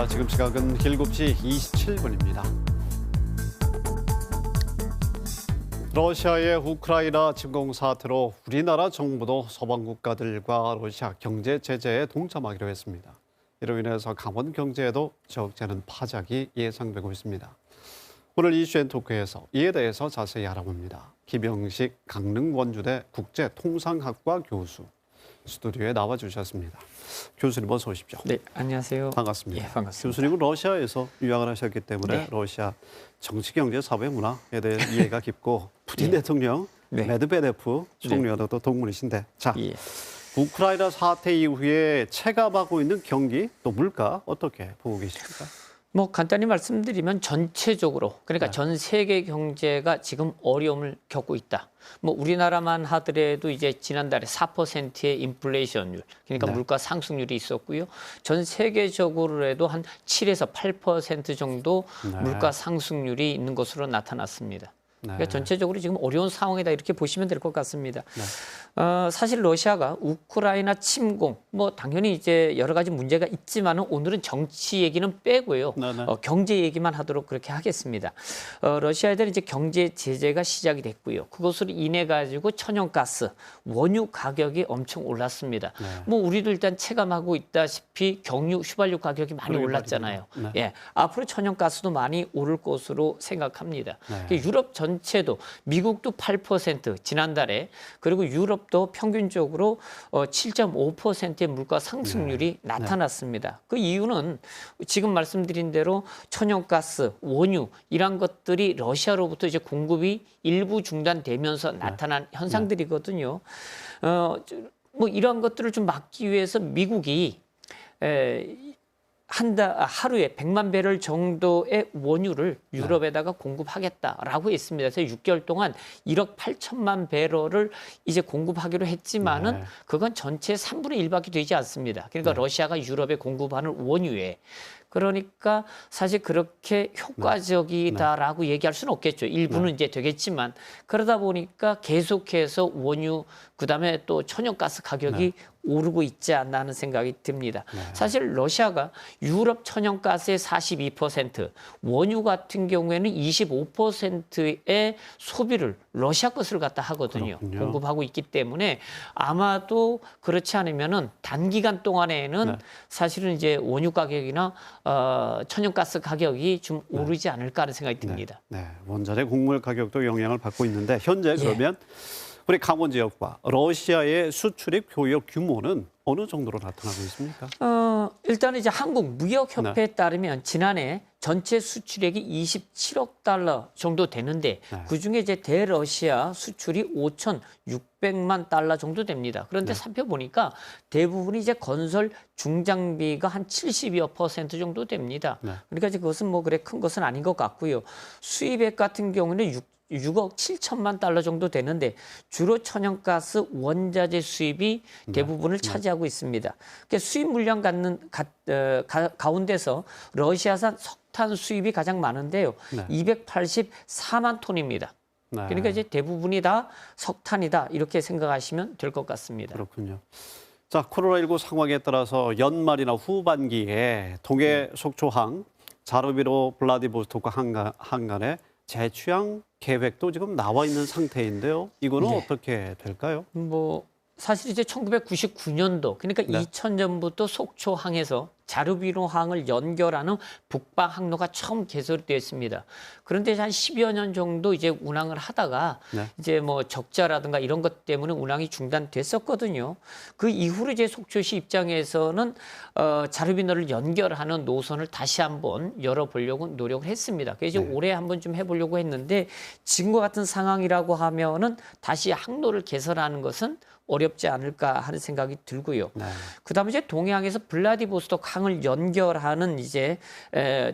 지금 시각은 7시 27분입니다. 러시아의 우크라이나 침공 사태로 우리나라 정부도 서방 국가들과 러시아 경제 제재에 동참하기로 했습니다. 이로 인해서 강원 경제에도 적잖은 파장이 예상되고 있습니다. 오늘 이슈앤토크에서 이에 대해서 자세히 알아봅니다. 김영식 강릉원주대 국제통상학과 교수 스튜디오에 나와주셨습니다. 교수님 어서 오십시오. 네, 안녕하세요. 반갑습니다. 예, 반갑습니다. 교수님은 러시아에서 유학을 하셨기 때문에 네. 러시아 정치, 경제, 사회, 문화에 대해 이해가 깊고 푸틴 대통령, 네. 메드베데프 총리와도 동문이신데 자, 예. 우크라이나 사태 이후에 체감하고 있는 경기 또 물가 어떻게 보고 계십니까? 뭐 간단히 말씀드리면 전체적으로 그러니까 네. 전 세계 경제가 지금 어려움을 겪고 있다. 뭐 우리나라만 하더라도 이제 지난달에 4%의 인플레이션율, 그러니까 네. 물가 상승률이 있었고요. 전 세계적으로라도 한 7에서 8% 정도 네. 물가 상승률이 있는 것으로 나타났습니다. 네. 그러니까 전체적으로 지금 어려운 상황이다 이렇게 보시면 될 것 같습니다. 네. 사실 러시아가 우크라이나 침공, 뭐 당연히 이제 여러 가지 문제가 있지만은 오늘은 정치 얘기는 빼고요. 네, 네. 경제 얘기만 하도록 그렇게 하겠습니다. 러시아에 대한 이제 경제 제재가 시작이 됐고요. 그것으로 인해 가지고 천연가스, 원유 가격이 엄청 올랐습니다. 네. 뭐 우리도 일단 체감하고 있다시피 경유, 휘발유 가격이 많이 그러게 올랐잖아요. 말입니다. 네. 예, 앞으로 천연가스도 많이 오를 것으로 생각합니다. 네. 유럽 전체도 미국도 8% 지난달에 그리고 유럽도 평균적으로 7.5%의 물가 상승률이 나타났습니다. 그 이유는 지금 말씀드린 대로 천연가스, 원유 이런 것들이 러시아로부터 이제 공급이 일부 중단되면서 나타난 현상들이거든요. 뭐 이러한 것들을 좀 막기 위해서 미국이 하루에 100만 배럴 정도의 원유를 유럽에다가 공급하겠다라고 했습니다. 그래서 6개월 동안 1억 8천만 배럴을 이제 공급하기로 했지만은 그건 전체 3분의 1밖에 되지 않습니다. 그러니까 러시아가 유럽에 공급하는 원유에 그러니까 사실 그렇게 효과적이다라고 얘기할 수는 없겠죠. 일부는 이제 되겠지만 그러다 보니까 계속해서 원유 그다음에 또 천연가스 가격이 오르고 있지 않나 하는 생각이 듭니다. 사실 러시아가 유럽 천연가스의 42%, 원유 같은 경우에는 25%의 소비를 러시아 것을 갖다 하거든요. 그렇군요. 공급하고 있기 때문에 아마도 그렇지 않으면은 단기간 동안에는 사실은 이제 원유 가격이나 천연가스 가격이 좀 오르지 않을까 하는 생각이 듭니다. 네. 원자재 곡물 가격도 영향을 받고 있는데 현재 그러면 우리 강원 지역과 러시아의 수출입 교역 규모는 어느 정도로 나타나고 있습니까? 일단은 이제 한국무역협회에 따르면 지난해 전체 수출액이 27억 달러 정도 되는데 그중에 이제 대러시아 수출이 5,600만 달러 정도 됩니다. 그런데 살펴보니까 대부분이 이제 건설 중장비가 한 70여 % 정도 됩니다. 그러니까 이제 그것은 뭐 그래 큰 것은 아닌 것 같고요. 수입액 같은 경우는 6억 7천만 달러 정도 되는데 주로 천연가스 원자재 수입이 대부분을 차지하고 있습니다. 그러니까 수입 물량 가운데서 러시아산 석탄 수입이 가장 많은데요. 284만 톤입니다. 그러니까 이제 대부분이 다 석탄이다 이렇게 생각하시면 될 것 같습니다. 그렇군요. 자, 코로나19 상황에 따라서 연말이나 후반기에 동해 속초항, 자르비로 블라디보스토크 항간에 재취항 계획도 지금 나와 있는 상태인데요. 이거는 어떻게 될까요? 뭐 사실 이제 1999년도 그러니까 2000년부터 속초항에서 자르비로항을 연결하는 북방 항로가 처음 개설됐습니다. 그런데 한 10여 년 정도 이제 운항을 하다가 이제 뭐 적자라든가 이런 것 때문에 운항이 중단됐었거든요. 그 이후로 이제 속초시 입장에서는 자르비로를 연결하는 노선을 다시 한번 열어보려고 노력을 했습니다. 그래서 올해 한번 좀 해보려고 했는데 지금과 같은 상황이라고 하면은 다시 항로를 개설하는 것은 어렵지 않을까 하는 생각이 들고요. 그다음에 이제 동해항에서 블라디보스토크 항을 연결하는 이제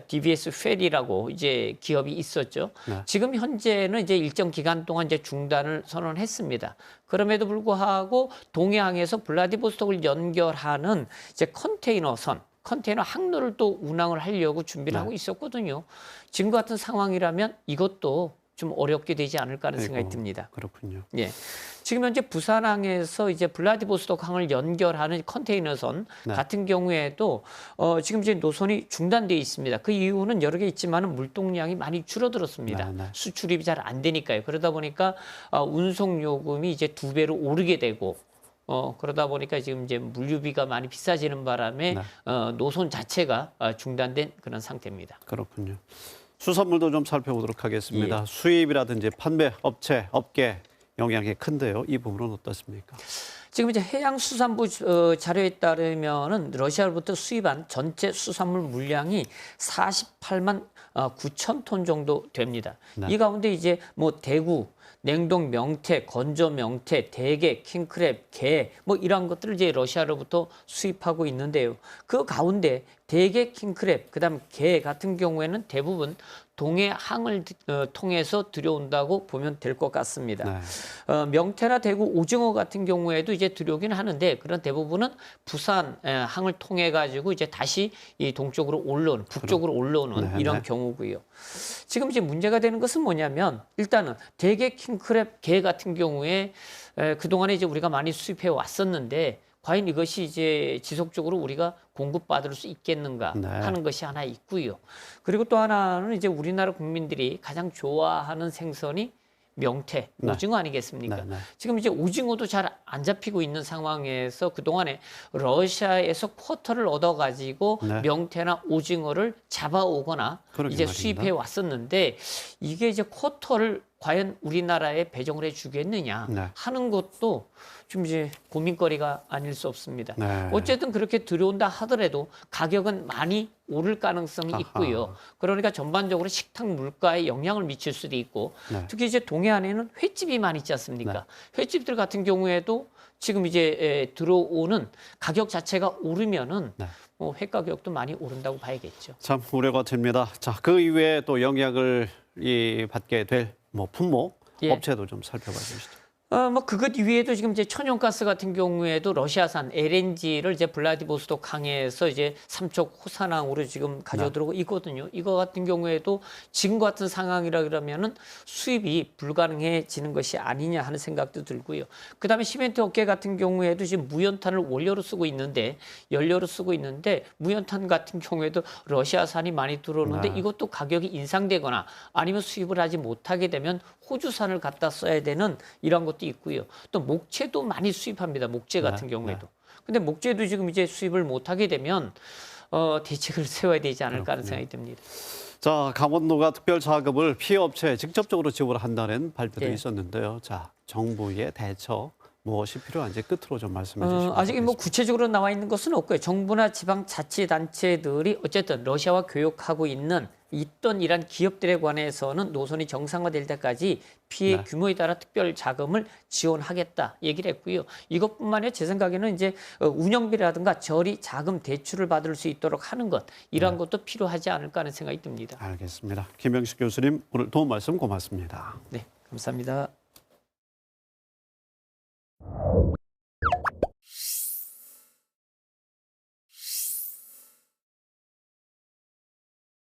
DBS 페리라고 이제 기업이 있었죠. 지금 현재는 이제 일정 기간 동안 이제 중단을 선언했습니다. 그럼에도 불구하고 동해항에서 블라디보스토크를 연결하는 이제 컨테이너 항로를 또 운항을 하려고 준비를 하고 있었거든요. 지금 같은 상황이라면 이것도 좀 어렵게 되지 않을까 하는 생각이 아이고, 듭니다. 그렇군요. 예. 지금 현재 부산항에서 이제 블라디보스토크 항을 연결하는 컨테이너선 네. 같은 경우에도 지금 이제 노선이 중단돼 있습니다. 그 이유는 여러 개 있지만은 물동량이 많이 줄어들었습니다. 네, 네. 수출입이 잘 안 되니까요. 그러다 보니까 운송 요금이 이제 2배로 오르게 되고 그러다 보니까 지금 이제 물류비가 많이 비싸지는 바람에 네. 노선 자체가 중단된 그런 상태입니다. 그렇군요. 수산물도 좀 살펴보도록 하겠습니다. 예. 수입이라든지 판매 업체, 업계 영향이 큰데요. 이 부분은 어떻습니까? 지금 이제 해양수산부 자료에 따르면은 러시아로부터 수입한 전체 수산물 물량이 48만 9천 톤 정도 됩니다. 네. 이 가운데 이제 뭐 대구, 냉동 명태, 건조 명태, 대게, 킹크랩, 게 뭐 이런 것들을 이제 러시아로부터 수입하고 있는데요. 그 가운데 대게, 킹크랩, 그다음 게 같은 경우에는 대부분 동해항을 통해서 들여온다고 보면 될 것 같습니다. 네. 명태나 대구, 오징어 같은 경우에도 이제 들여오긴 하는데 그런 대부분은 부산 항을 통해 가지고 이제 다시 이 동쪽으로 올라오는 북쪽으로 올라오는 네, 이런 네. 경우고요. 지금 이제 문제가 되는 것은 뭐냐면 일단은 대게, 킹크랩, 게 같은 경우에 그동안에 이제 우리가 많이 수입해 왔었는데 과연 이것이 이제 지속적으로 우리가 공급받을 수 있겠는가 네. 하는 것이 하나 있고요. 그리고 또 하나는 이제 우리나라 국민들이 가장 좋아하는 생선이 명태, 네. 오징어 아니겠습니까? 네, 네. 지금 이제 오징어도 잘 안 잡히고 있는 상황에서 그동안에 러시아에서 쿼터를 얻어가지고 네. 명태나 오징어를 잡아오거나 그러게 이제 말입니다. 수입해 왔었는데 이게 이제 쿼터를 과연 우리나라에 배정을 해주겠느냐 네. 하는 것도 좀 이제 고민거리가 아닐 수 없습니다. 네. 어쨌든 그렇게 들여온다 하더라도 가격은 많이 오를 가능성이 아하. 있고요. 그러니까 전반적으로 식탁 물가에 영향을 미칠 수도 있고 네. 특히 이제 동해안에는 횟집이 많이 있지 않습니까? 횟집들 같은 경우에도 지금 이제 들어오는 가격 자체가 오르면은 네. 회 가격도 많이 오른다고 봐야겠죠. 참 우려가 됩니다. 자, 그 이외에 또 영향을 받게 될 뭐 품목 예. 업체도 좀 살펴봐 주시죠. 뭐 그것 이외에도 지금 이제 천연가스 같은 경우에도 러시아산 LNG를 이제 블라디보스토크 항에서 이제 삼척 호산항으로 지금 가져들어오고 있거든요. 이거 같은 경우에도 지금 같은 상황이라 그러면은 수입이 불가능해지는 것이 아니냐 하는 생각도 들고요. 그다음에 시멘트 업계 같은 경우에도 지금 무연탄을 원료로 쓰고 있는데 연료로 쓰고 있는데 무연탄 같은 경우에도 러시아산이 많이 들어오는데 네. 이것도 가격이 인상되거나 아니면 수입을 하지 못하게 되면 호주산을 갖다 써야 되는 이런 것도 있고요. 또 목재도 많이 수입합니다. 목재 같은 네, 경우에도. 근데 목재도 지금 이제 수입을 못하게 되면 대책을 세워야 되지 않을까 하는 생각이 듭니다. 자, 강원도가 특별 자금을 피해 업체에 직접적으로 지불한다는 발표도 예. 있었는데요. 자, 정부의 대처 무엇이 필요한지 끝으로 좀 말씀해 주시면 아직 뭐 좋겠습니다. 구체적으로 나와 있는 것은 없고요. 정부나 지방자치단체들이 어쨌든 러시아와 교역하고 있던 이런 기업들에 관해서는 노선이 정상화될 때까지 피해 네. 규모에 따라 특별 자금을 지원하겠다 얘기를 했고요. 이것뿐만 아니라 제 생각에는 이제 운영비라든가 저리 자금 대출을 받을 수 있도록 하는 것 이러한 것도 필요하지 않을까 하는 생각이 듭니다. 알겠습니다. 김영식 교수님 오늘 도움 말씀 고맙습니다. 네, 감사합니다.